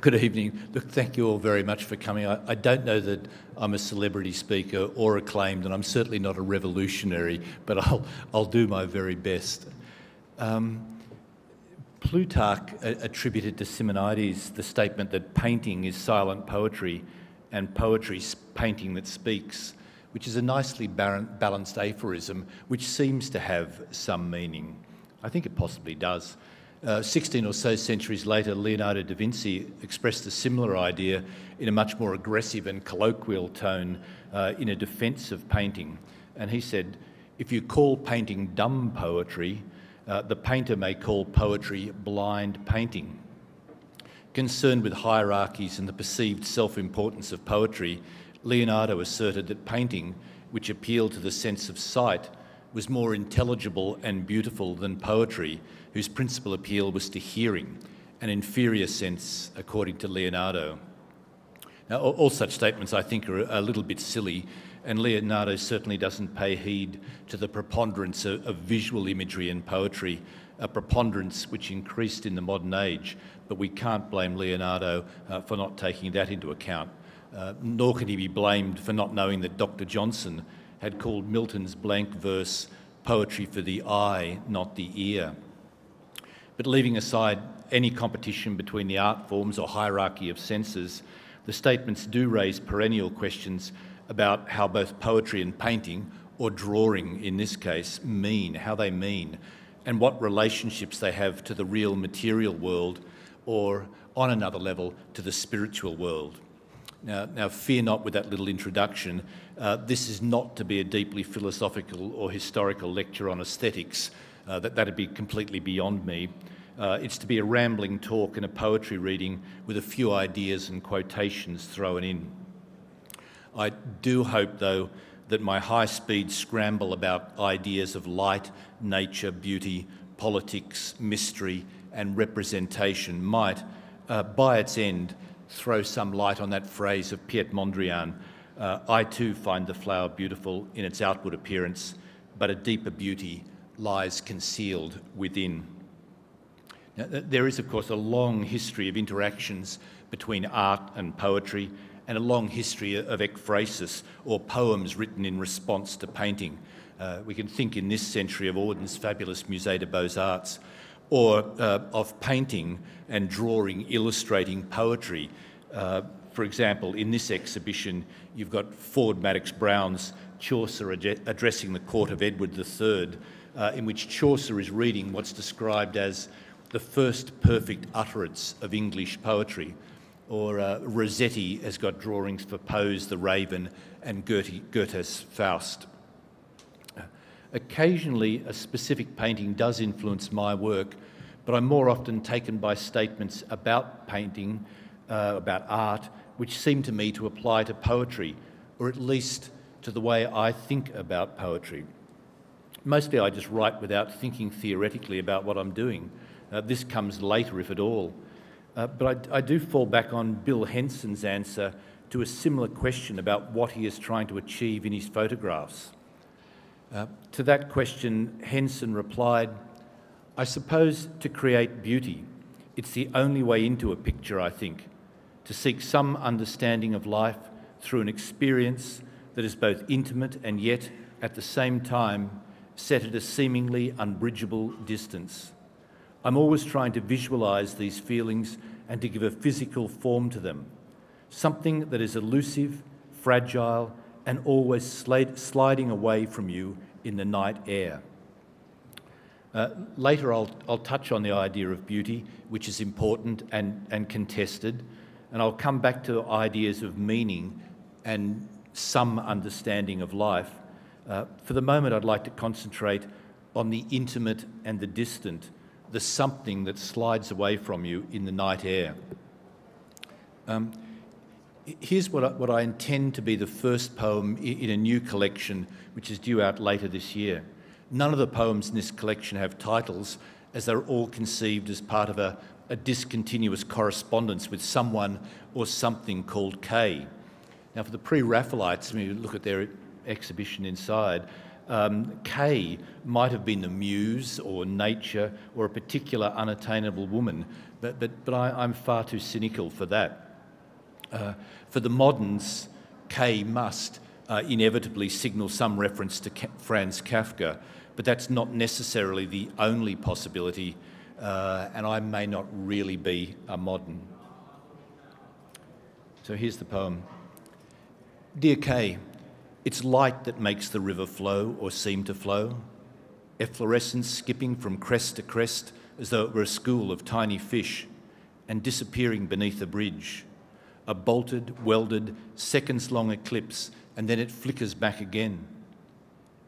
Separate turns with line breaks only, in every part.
Good evening. Look, thank you all very much for coming. I don't know that I'm a celebrity speaker or acclaimed, and I'm certainly not a revolutionary, but I'll do my very best. Plutarch attributed to Simonides the statement that painting is silent poetry and poetry's painting that speaks, which is a nicely balanced aphorism which seems to have some meaning. I think it possibly does. 16 or so centuries later, Leonardo da Vinci expressed a similar idea in a much more aggressive and colloquial tone in a defence of painting. And he said, if you call painting dumb poetry, the painter may call poetry blind painting. Concerned with hierarchies and the perceived self-importance of poetry, Leonardo asserted that painting, which appealed to the sense of sight, was more intelligible and beautiful than poetry, whose principal appeal was to hearing, an inferior sense, according to Leonardo. Now, all such statements, I think, are a little bit silly, and Leonardo certainly doesn't pay heed to the preponderance of visual imagery in poetry, a preponderance which increased in the modern age, but we can't blame Leonardo for not taking that into account, nor can he be blamed for not knowing that Dr. Johnson had called Milton's blank verse poetry for the eye, not the ear. But leaving aside any competition between the art forms or hierarchy of senses, the statements do raise perennial questions about how both poetry and painting, or drawing in this case, mean, how they mean, and what relationships they have to the real material world, or on another level, to the spiritual world. Now, fear not with that little introduction. This is not to be a deeply philosophical or historical lecture on aesthetics. That'd be completely beyond me. It's to be a rambling talk and a poetry reading with a few ideas and quotations thrown in. I do hope, though, that my high-speed scramble about ideas of light, nature, beauty, politics, mystery, and representation might, by its end, throw some light on that phrase of Piet Mondrian, I too find the flower beautiful in its outward appearance, but a deeper beauty lies concealed within. Now, there is, of course, a long history of interactions between art and poetry, and a long history of ekphrasis, or poems written in response to painting. We can think in this century of Auden's fabulous Musée des Beaux-Arts, or of painting and drawing illustrating poetry. For example, in this exhibition, you've got Ford Madox Brown's Chaucer addressing the court of Edward III, in which Chaucer is reading what's described as the first perfect utterance of English poetry. Or Rossetti has got drawings for Poe's The Raven and Goethe's Faust. Occasionally, a specific painting does influence my work, but I'm more often taken by statements about painting, about art, which seem to me to apply to poetry, or at least to the way I think about poetry. Mostly I just write without thinking theoretically about what I'm doing. This comes later, if at all. But I do fall back on Bill Henson's answer to a similar question about what he is trying to achieve in his photographs. To that question, Henson replied, I suppose to create beauty, it's the only way into a picture, I think, to seek some understanding of life through an experience that is both intimate and yet, at the same time, set at a seemingly unbridgeable distance. I'm always trying to visualise these feelings and to give a physical form to them, something that is elusive, fragile, and always sliding away from you in the night air. Later I'll touch on the idea of beauty, which is important and contested, and I'll come back to ideas of meaning and some understanding of life. For the moment, I'd like to concentrate on the intimate and the distant, the something that slides away from you in the night air. Here's what I intend to be the first poem in a new collection, which is due out later this year. None of the poems in this collection have titles, as they're all conceived as part of a discontinuous correspondence with someone or something called K. Now, for the Pre-Raphaelites, when you look at their exhibition inside, K might have been the muse or nature or a particular unattainable woman, but I'm far too cynical for that. For the moderns, K must inevitably signal some reference to Franz Kafka, but that's not necessarily the only possibility, and I may not really be a modern. So here's the poem. Dear K, it's light that makes the river flow or seem to flow, efflorescence skipping from crest to crest as though it were a school of tiny fish and disappearing beneath a bridge, a bolted, welded, seconds-long eclipse, and then it flickers back again.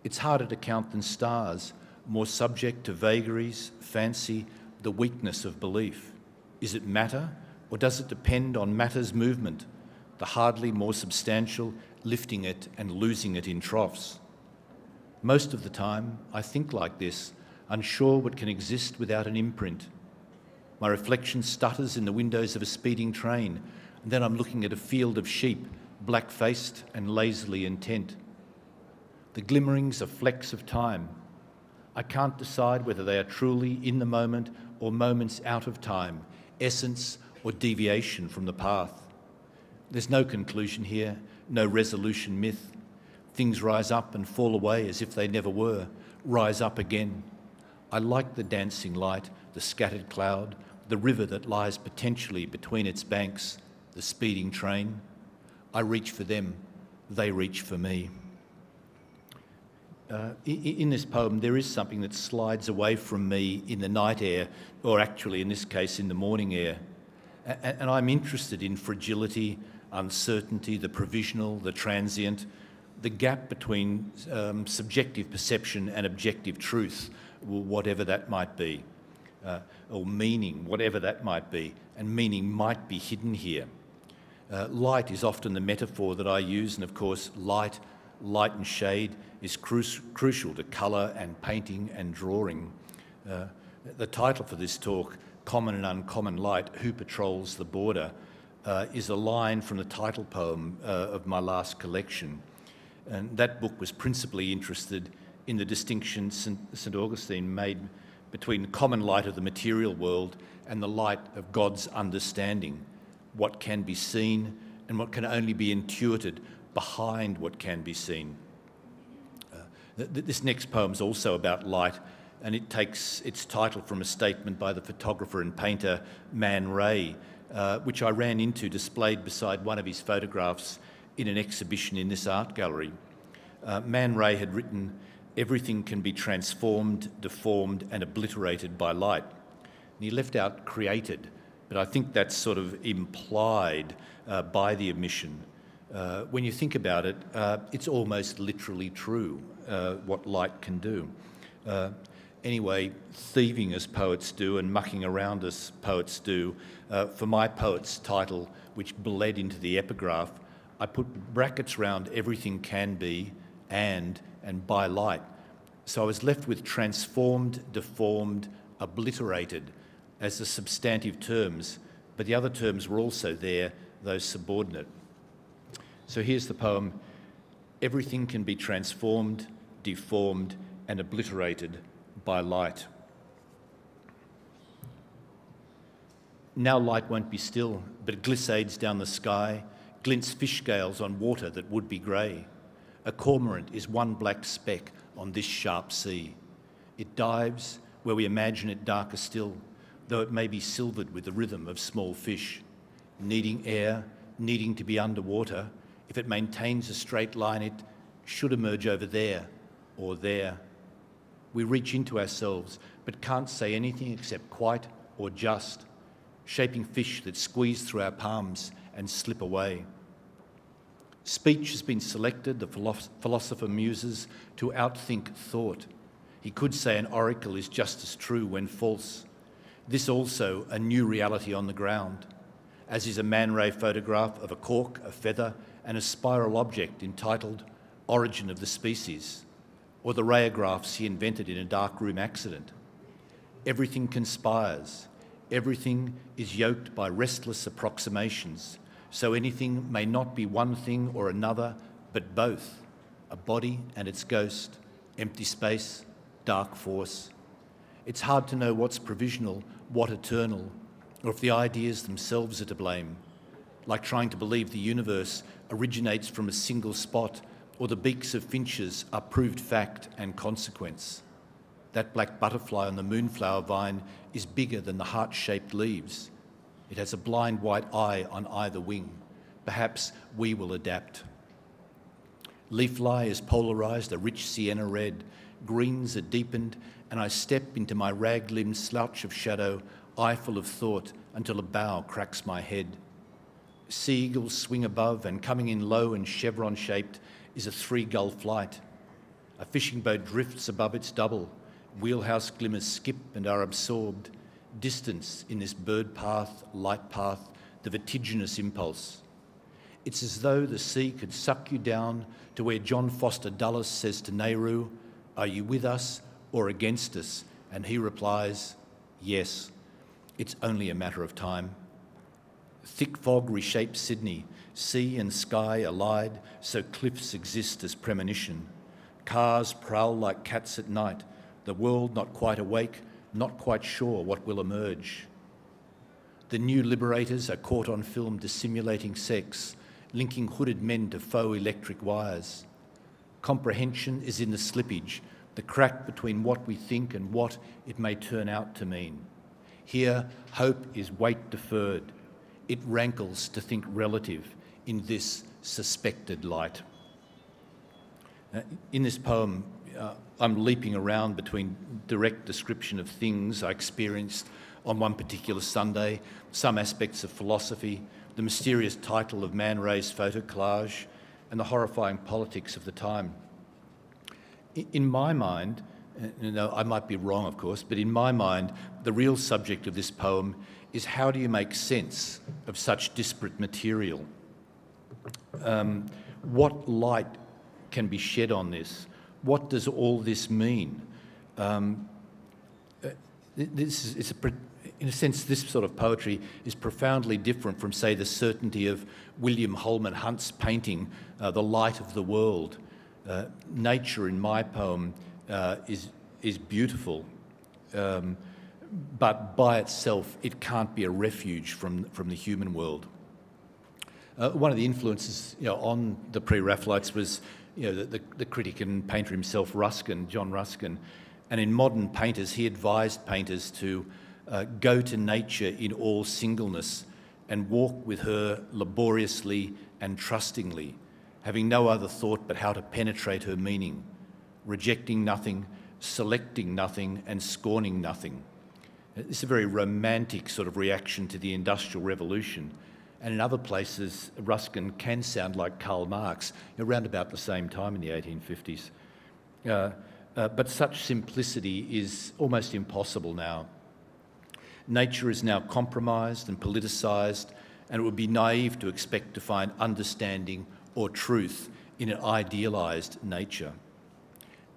It's harder to count than stars, more subject to vagaries, fancy, the weakness of belief. Is it matter, or does it depend on matter's movement, the hardly more substantial lifting it and losing it in troughs? Most of the time, I think like this, unsure what can exist without an imprint. My reflection stutters in the windows of a speeding train, and then I'm looking at a field of sheep, black-faced and lazily intent. The glimmerings are flecks of time. I can't decide whether they are truly in the moment or moments out of time, essence or deviation from the path. There's no conclusion here, no resolution myth. Things rise up and fall away as if they never were, rise up again. I like the dancing light, the scattered cloud, the river that lies potentially between its banks, the speeding train. I reach for them, they reach for me. In this poem, there is something that slides away from me in the night air, or actually in this case in the morning air. And I'm interested in fragility, uncertainty, the provisional, the transient, the gap between subjective perception and objective truth, whatever that might be, or meaning, whatever that might be, and meaning might be hidden here. Light is often the metaphor that I use, and of course light and shade is crucial to colour and painting and drawing. The title for this talk, Common and Uncommon Light, Who Patrols the Border, is a line from the title poem of my last collection. And that book was principally interested in the distinction St. Augustine made between common light of the material world and the light of God's understanding, what can be seen and what can only be intuited behind what can be seen. This next poem is also about light, and it takes its title from a statement by the photographer and painter Man Ray, which I ran into displayed beside one of his photographs in an exhibition in this art gallery. Man Ray had written, "Everything can be transformed, deformed and obliterated by light." And he left out created, but I think that's sort of implied by the omission. When you think about it, it's almost literally true what light can do. Anyway, thieving as poets do and mucking around as poets do, for my poet's title, which bled into the epigraph, I put brackets around everything can be and by light. So I was left with transformed, deformed, obliterated as the substantive terms, but the other terms were also there, those subordinate. So here's the poem. Everything can be transformed, deformed and obliterated by light. Now light won't be still, but glissades down the sky, glints fish scales on water that would be grey. A cormorant is one black speck on this sharp sea. It dives where we imagine it darker still, though it may be silvered with the rhythm of small fish. Needing air, needing to be underwater, if it maintains a straight line, it should emerge over there or there. We reach into ourselves, but can't say anything except quite or just, shaping fish that squeeze through our palms and slip away. Speech has been selected, the philosopher muses, to outthink thought. He could say an oracle is just as true when false. This also a new reality on the ground, as is a Man Ray photograph of a cork, a feather, and a spiral object entitled Origin of the Species, or the rayographs he invented in a darkroom accident. Everything conspires. Everything is yoked by restless approximations, so anything may not be one thing or another, but both, a body and its ghost, empty space, dark force. It's hard to know what's provisional, what eternal, or if the ideas themselves are to blame, like trying to believe the universe originates from a single spot or the beaks of finches are proved fact and consequence. That black butterfly on the moonflower vine is bigger than the heart-shaped leaves. It has a blind white eye on either wing. Perhaps we will adapt. Leafly is polarised, a rich sienna red. Greens are deepened, and I step into my rag-limbed slouch of shadow, eye full of thought, until a bough cracks my head. Seagulls swing above, and coming in low and chevron-shaped is a three-gull flight. A fishing boat drifts above its double. Wheelhouse glimmers skip and are absorbed. Distance in this bird path, light path, the vertiginous impulse. It's as though the sea could suck you down to where John Foster Dulles says to Nehru, "Are you with us or against us?" And he replies, "Yes, it's only a matter of time." Thick fog reshapes Sydney. Sea and sky allied, so cliffs exist as premonition. Cars prowl like cats at night, the world not quite awake, not quite sure what will emerge. The new liberators are caught on film dissimulating sex, linking hooded men to faux electric wires. Comprehension is in the slippage, the crack between what we think and what it may turn out to mean. Here, hope is weight deferred. It rankles to think relative in this suspected light. In this poem, I'm leaping around between direct description of things I experienced on one particular Sunday, some aspects of philosophy, the mysterious title of man-raised photo collage, and the horrifying politics of the time. In my mind, I might be wrong, of course, but in my mind, the real subject of this poem is how do you make sense of such disparate material? What light can be shed on this? What does all this mean? In a sense, this sort of poetry is profoundly different from, say, the certainty of William Holman Hunt's painting, The Light of the World. Nature in my poem is beautiful, but by itself it can't be a refuge from the human world. One of the influences, on the Pre-Raphaelites was, the critic and painter himself, Ruskin, John Ruskin, and in Modern Painters, he advised painters to go to nature in all singleness and walk with her laboriously and trustingly, having no other thought but how to penetrate her meaning, rejecting nothing, selecting nothing, and scorning nothing. It's a very romantic sort of reaction to the Industrial Revolution. And in other places, Ruskin can sound like Karl Marx, around about the same time in the 1850s. But such simplicity is almost impossible now. Nature is now compromised and politicised, and it would be naive to expect to find understanding or truth in an idealised nature.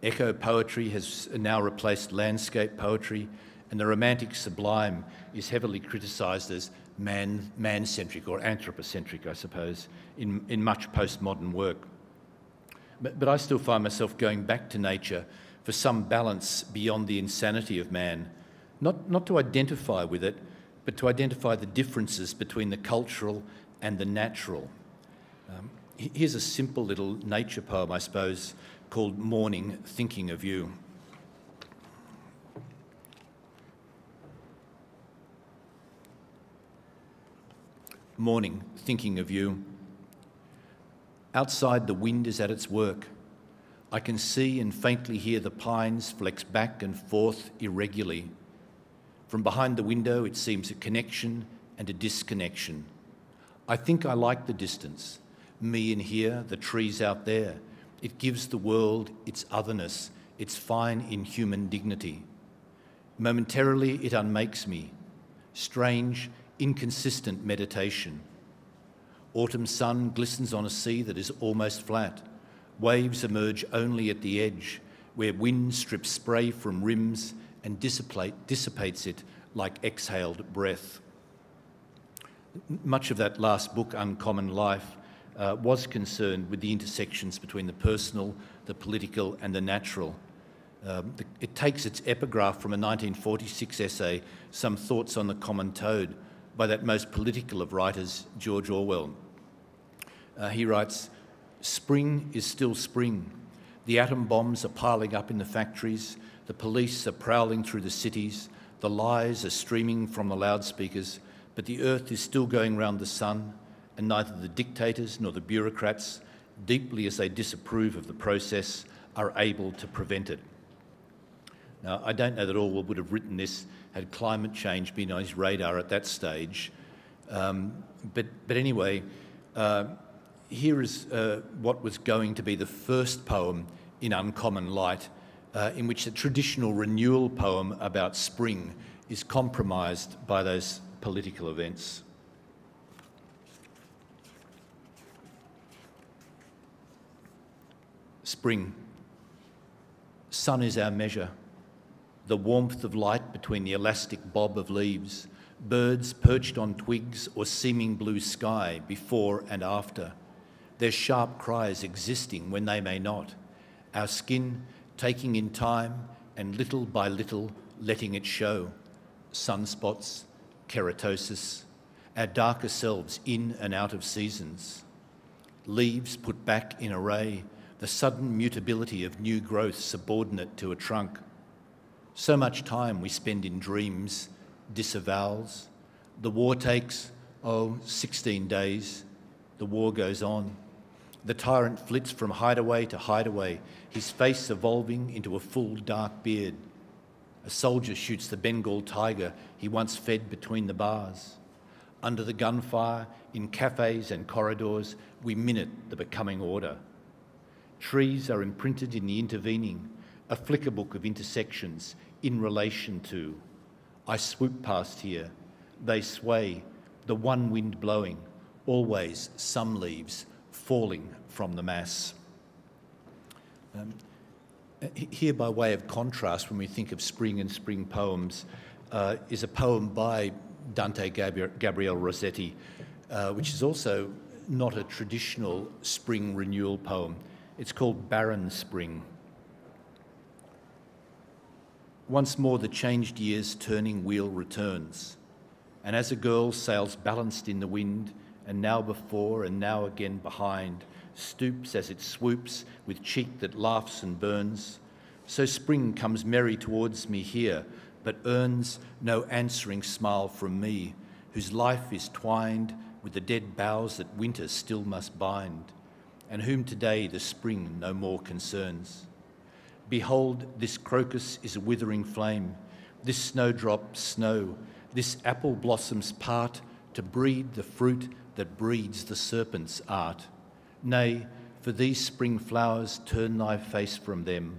Echo poetry has now replaced landscape poetry, and the romantic sublime is heavily criticised as man-centric or anthropocentric, I suppose, in much postmodern work. But I still find myself going back to nature for some balance beyond the insanity of man, not to identify with it, but to identify the differences between the cultural and the natural. Here's a simple little nature poem, I suppose, called Morning, Thinking of You. Morning, thinking of you. Outside, the wind is at its work. I can see and faintly hear the pines flex back and forth irregularly. From behind the window, it seems a connection and a disconnection. I think I like the distance. Me in here, the trees out there. It gives the world its otherness, its fine inhuman dignity. Momentarily, it unmakes me. Strange, inconsistent meditation. Autumn sun glistens on a sea that is almost flat. Waves emerge only at the edge, where wind strips spray from rims and dissipates it like exhaled breath. Much of that last book, Uncommon Life, was concerned with the intersections between the personal, the political, and the natural. It takes its epigraph from a 1946 essay, Some Thoughts on the Common Toad, by that most political of writers, George Orwell. He writes, "Spring is still spring. The atom bombs are piling up in the factories, the police are prowling through the cities, the lies are streaming from the loudspeakers, but the earth is still going round the sun, and neither the dictators nor the bureaucrats, deeply as they disapprove of the process, are able to prevent it." Now, I don't know that Orwell would have written this had climate change been on his radar at that stage. But anyway, here is what was going to be the first poem in Uncommon Light, in which the traditional renewal poem about spring is compromised by those political events. Spring. Sun is our measure. The warmth of light between the elastic bob of leaves, birds perched on twigs or seeming blue sky before and after, their sharp cries existing when they may not, our skin taking in time and little by little letting it show, sunspots, keratosis, our darker selves in and out of seasons, leaves put back in array, the sudden mutability of new growth subordinate to a trunk. So much time we spend in dreams, disavowals. The war takes, 16 days. The war goes on. The tyrant flits from hideaway to hideaway, his face evolving into a full dark beard. A soldier shoots the Bengal tiger he once fed between the bars. Under the gunfire, in cafes and corridors, we minute the becoming order. Trees are imprinted in the intervening, a flicker book of intersections in relation to. I swoop past here, they sway, the one wind blowing, always some leaves falling from the mass. Here, by way of contrast, when we think of spring and spring poems, is a poem by Dante Gabriel Rossetti, which is also not a traditional spring renewal poem. It's called Barren Spring. Once more the changed year's turning wheel returns, and as a girl sails balanced in the wind, and now before and now again behind, stoops as it swoops with cheek that laughs and burns, so spring comes merry towards me here, but earns no answering smile from me, whose life is twined with the dead boughs that winter still must bind, and whom today the spring no more concerns. Behold, this crocus is a withering flame, this snowdrop snow, this apple blossom's part to breed the fruit that breeds the serpent's art. Nay, for these spring flowers turn thy face from them,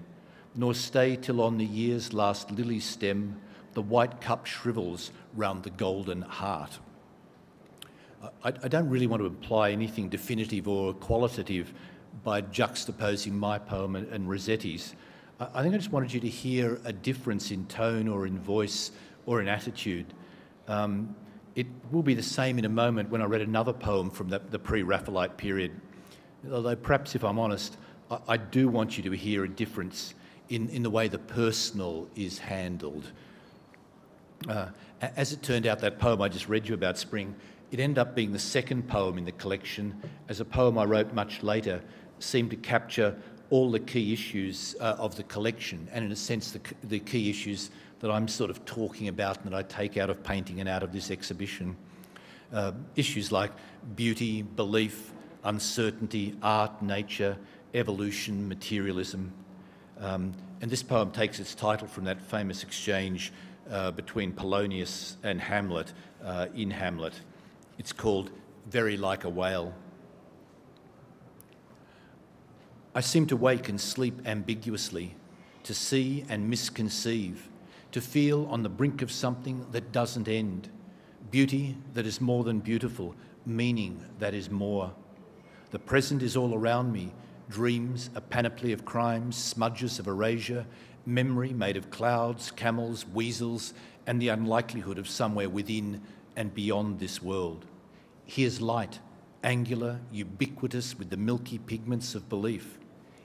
nor stay till on the year's last lily stem the white cup shrivels round the golden heart. I don't really want to imply anything definitive or qualitative by juxtaposing my poem and Rossetti's. I think I just wanted you to hear a difference in tone or in voice or in attitude. It will be the same in a moment when I read another poem from the Pre-Raphaelite period. Although perhaps, if I'm honest, I do want you to hear a difference in the way the personal is handled. As it turned out, that poem I just read you about spring, it ended up being the second poem in the collection, as a poem I wrote much later seemed to capture all the key issues of the collection, and in a sense the key issues that I'm sort of talking about and that I take out of painting and out of this exhibition. Issues like beauty, belief, uncertainty, art, nature, evolution, materialism. And this poem takes its title from that famous exchange between Polonius and Hamlet in Hamlet. It's called Very Like a Whale. I seem to wake and sleep ambiguously, to see and misconceive, to feel on the brink of something that doesn't end, beauty that is more than beautiful, meaning that is more. The present is all around me, dreams, a panoply of crimes, smudges of erasure, memory made of clouds, camels, weasels, and the unlikelihood of somewhere within and beyond this world. Here's light, angular, ubiquitous with the milky pigments of belief.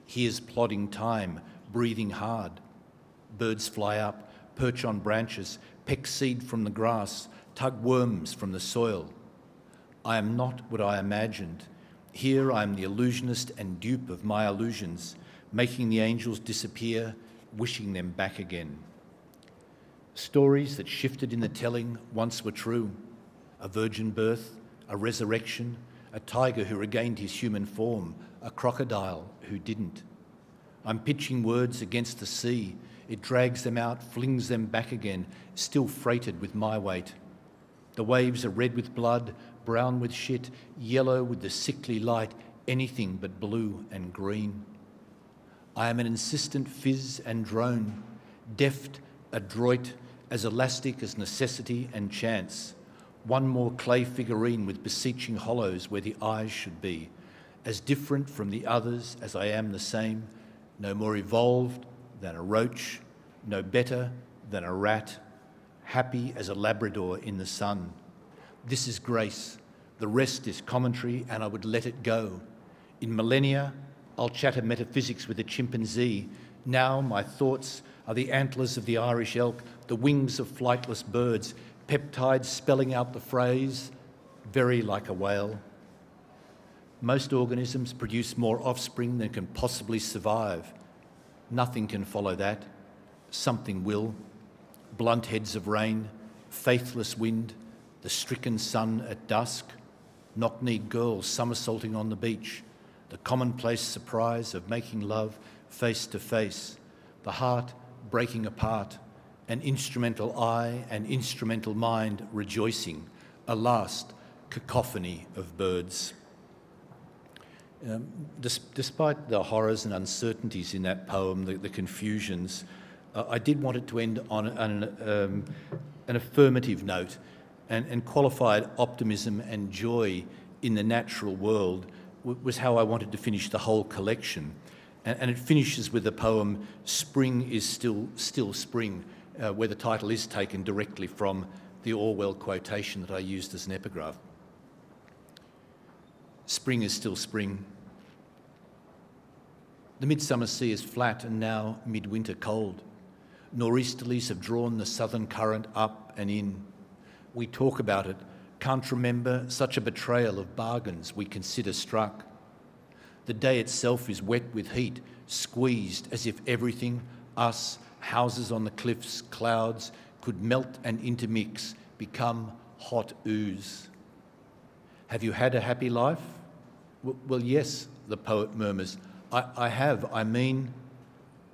Here's plodding time, breathing hard. Birds fly up, perch on branches, peck seed from the grass, tug worms from the soil. I am not what I imagined. Here I am the illusionist and dupe of my illusions, making the angels disappear, wishing them back again. Stories that shifted in the telling once were true. A virgin birth, a resurrection, a tiger who regained his human form, a crocodile who didn't. I'm pitching words against the sea. It drags them out, flings them back again, still freighted with my weight. The waves are red with blood, brown with shit, yellow with the sickly light, anything but blue and green. I am an insistent fizz and drone, deft, adroit, as elastic as necessity and chance. One more clay figurine with beseeching hollows where the eyes should be. As different from the others as I am the same, no more evolved than a roach, no better than a rat, happy as a Labrador in the sun. This is grace, the rest is commentary, and I would let it go. In millennia, I'll chatter metaphysics with a chimpanzee. Now my thoughts are the antlers of the Irish elk, the wings of flightless birds, peptides spelling out the phrase, very like a whale. Most organisms produce more offspring than can possibly survive. Nothing can follow that. Something will. Blunt heads of rain, faithless wind, the stricken sun at dusk, knock-kneed girls somersaulting on the beach, the commonplace surprise of making love face to face, the heart breaking apart, an instrumental eye and instrumental mind rejoicing, a last cacophony of birds. Despite the horrors and uncertainties in that poem, the confusions, I did want it to end on an affirmative note and qualified optimism and joy in the natural world was how I wanted to finish the whole collection. And it finishes with the poem, Spring is Still Spring, where the title is taken directly from the Orwell quotation that I used as an epigraph. Spring is still spring. The midsummer sea is flat and now midwinter cold. Nor'easterlies have drawn the southern current up and in. We talk about it, can't remember such a betrayal of bargains we consider struck. The day itself is wet with heat, squeezed as if everything, us, houses on the cliffs, clouds, could melt and intermix, become hot ooze. Have you had a happy life? Well, yes, the poet murmurs. I have, I mean,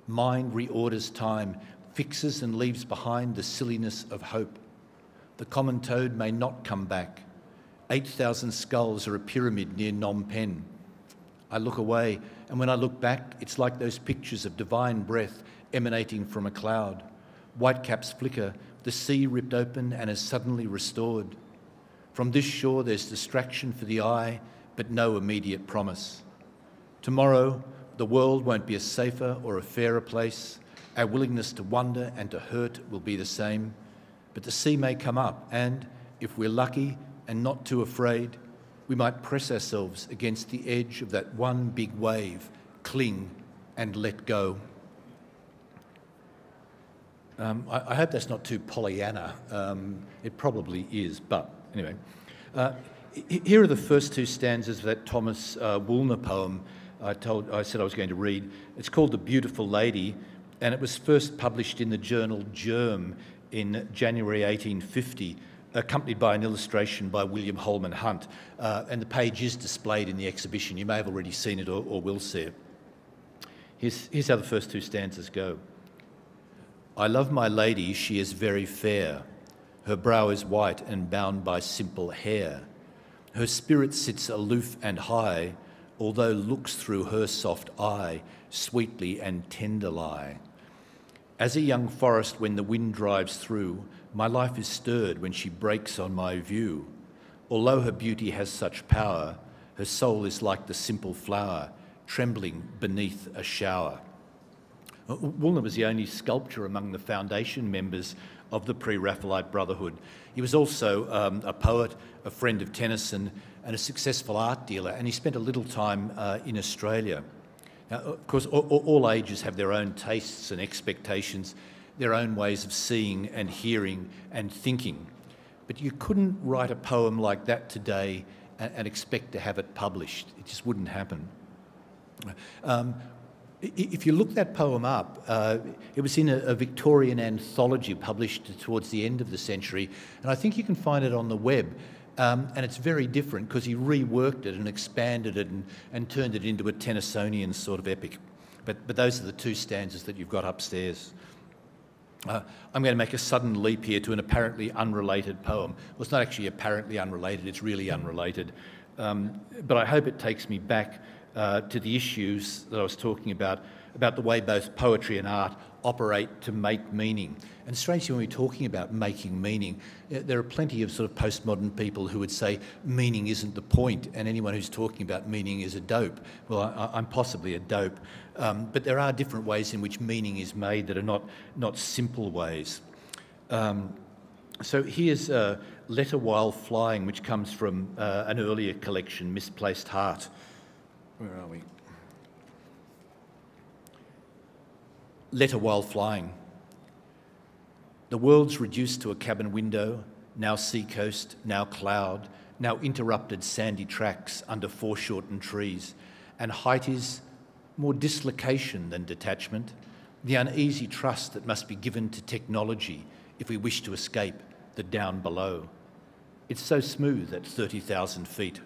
mind reorders time, fixes and leaves behind the silliness of hope. The common toad may not come back. 8,000 skulls are a pyramid near Phnom Penh. I look away, and when I look back, it's like those pictures of divine breath emanating from a cloud. Whitecaps flicker, the sea ripped open and is suddenly restored. From this shore there's distraction for the eye, but no immediate promise. Tomorrow, the world won't be a safer or a fairer place. Our willingness to wonder and to hurt will be the same. But the sea may come up, and if we're lucky and not too afraid, we might press ourselves against the edge of that one big wave, cling and let go. I hope that's not too Pollyanna. It probably is, but anyway. Here are the first two stanzas of that Thomas Woolner poem I said I was going to read. It's called The Beautiful Lady, and it was first published in the journal Germ in January 1850, accompanied by an illustration by William Holman Hunt, and the page is displayed in the exhibition. You may have already seen it or will see it. Here's how the first two stanzas go. I love my lady, she is very fair. Her brow is white and bound by simple hair. Her spirit sits aloof and high, although looks through her soft eye, sweetly and tender lie. As a young forest when the wind drives through, my life is stirred when she breaks on my view. Although her beauty has such power, her soul is like the simple flower, trembling beneath a shower. Woolner was the only sculptor among the foundation members of the Pre-Raphaelite Brotherhood. He was also a poet, a friend of Tennyson, and a successful art dealer, and he spent a little time in Australia. Now, of course, all ages have their own tastes and expectations, their own ways of seeing and hearing and thinking. But you couldn't write a poem like that today and expect to have it published. It just wouldn't happen. If you look that poem up, it was in a Victorian anthology published towards the end of the century, and I think you can find it on the web. And it's very different because he reworked it and expanded it and turned it into a Tennysonian sort of epic. But those are the two stanzas that you've got upstairs. I'm going to make a sudden leap here to an apparently unrelated poem. Well, it's not actually apparently unrelated, it's really unrelated. But I hope it takes me back to the issues that I was talking about the way both poetry and art operate to make meaning. And strangely, when we're talking about making meaning, there are plenty of sort of postmodern people who would say meaning isn't the point, and anyone who's talking about meaning is a dope. Well, I'm possibly a dope, but there are different ways in which meaning is made that are not simple ways. So here's Letter While Flying, which comes from an earlier collection, Misplaced Heart. Where are we? Letter While Flying. The world's reduced to a cabin window, now seacoast, now cloud, now interrupted sandy tracks under foreshortened trees, and height is more dislocation than detachment, the uneasy trust that must be given to technology if we wish to escape the down below. It's so smooth at 30,000 feet.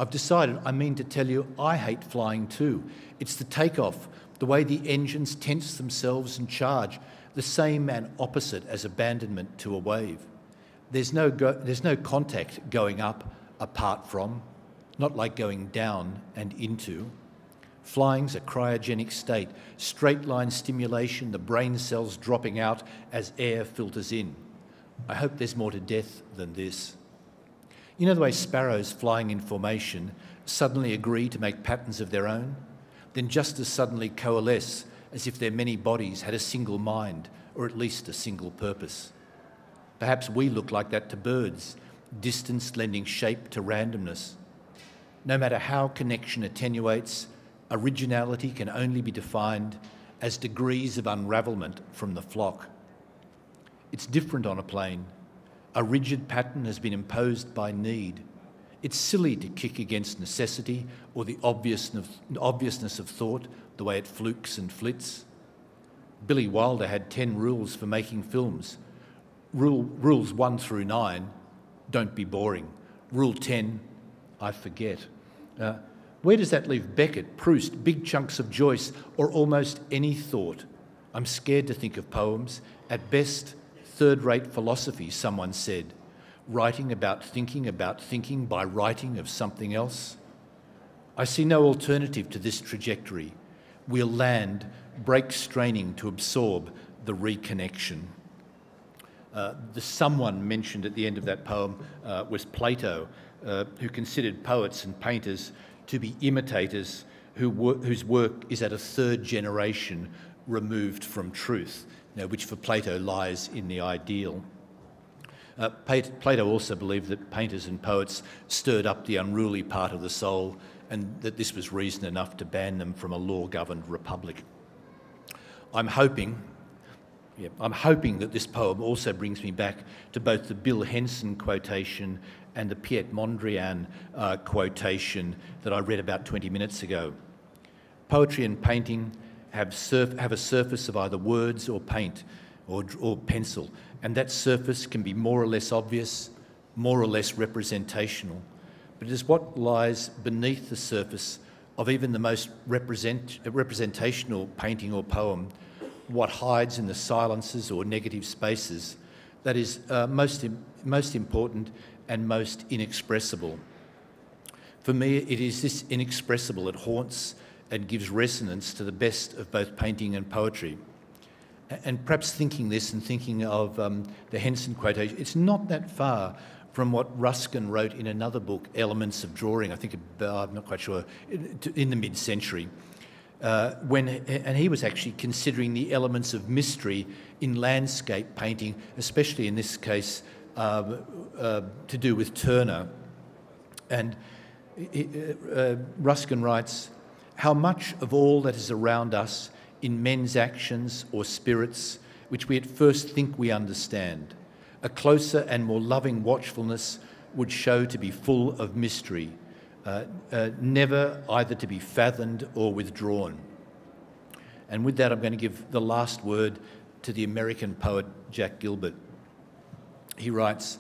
I've decided I mean to tell you I hate flying too. It's the takeoff, the way the engines tense themselves and charge, the same and opposite as abandonment to a wave. There's no contact going up apart from, not like going down and into. Flying's a cryogenic state, straight line stimulation, the brain cells dropping out as air filters in. I hope there's more to death than this. You know the way sparrows flying in formation suddenly agree to make patterns of their own, then just as suddenly coalesce as if their many bodies had a single mind or at least a single purpose. Perhaps we look like that to birds, distance lending shape to randomness. No matter how connection attenuates, originality can only be defined as degrees of unravelment from the flock. It's different on a plane. A rigid pattern has been imposed by need. It's silly to kick against necessity or the obviousness of thought, the way it flukes and flits. Billy Wilder had 10 rules for making films. Rules 1 through 9, don't be boring. Rule 10, I forget. Where does that leave Beckett, Proust, big chunks of Joyce, or almost any thought? I'm scared to think of poems. At best, third-rate philosophy, someone said. Writing about thinking by writing of something else. I see no alternative to this trajectory. We'll land, break straining to absorb the reconnection. The someone mentioned at the end of that poem was Plato, who considered poets and painters to be imitators whose work is at a third generation removed from truth, which for Plato lies in the ideal. Plato also believed that painters and poets stirred up the unruly part of the soul and that this was reason enough to ban them from a law-governed republic. I'm hoping that this poem also brings me back to both the Bill Henson quotation and the Piet Mondrian quotation that I read about 20 minutes ago. Poetry and painting have a surface of either words or paint or pencil, and that surface can be more or less obvious, more or less representational, but it is what lies beneath the surface of even the most representational painting or poem, what hides in the silences or negative spaces, that is most important and most inexpressible. For me, it is this inexpressible that haunts and gives resonance to the best of both painting and poetry. And perhaps thinking this and thinking of the Henson quotation, it's not that far from what Ruskin wrote in another book, Elements of Drawing, I think, I'm not quite sure, in the mid-century, and he was actually considering the elements of mystery in landscape painting, especially in this case to do with Turner. And Ruskin writes, how much of all that is around us in men's actions or spirits, which we at first think we understand, a closer and more loving watchfulness would show to be full of mystery, never either to be fathomed or withdrawn. And with that, I'm going to give the last word to the American poet Jack Gilbert. He writes,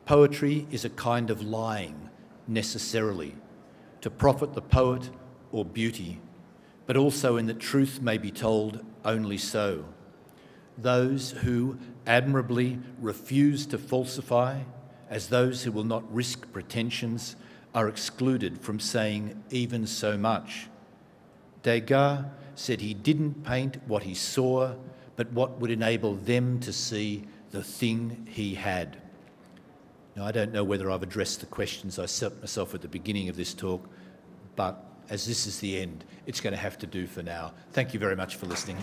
"Poetry is a kind of lying, necessarily, to profit the poet or beauty, but also in that truth may be told only so. Those who admirably refuse to falsify, as those who will not risk pretensions, are excluded from saying even so much. Degas said he didn't paint what he saw, but what would enable them to see the thing he had." Now, I don't know whether I've addressed the questions I set myself at the beginning of this talk, but as this is the end, it's going to have to do for now. Thank you very much for listening.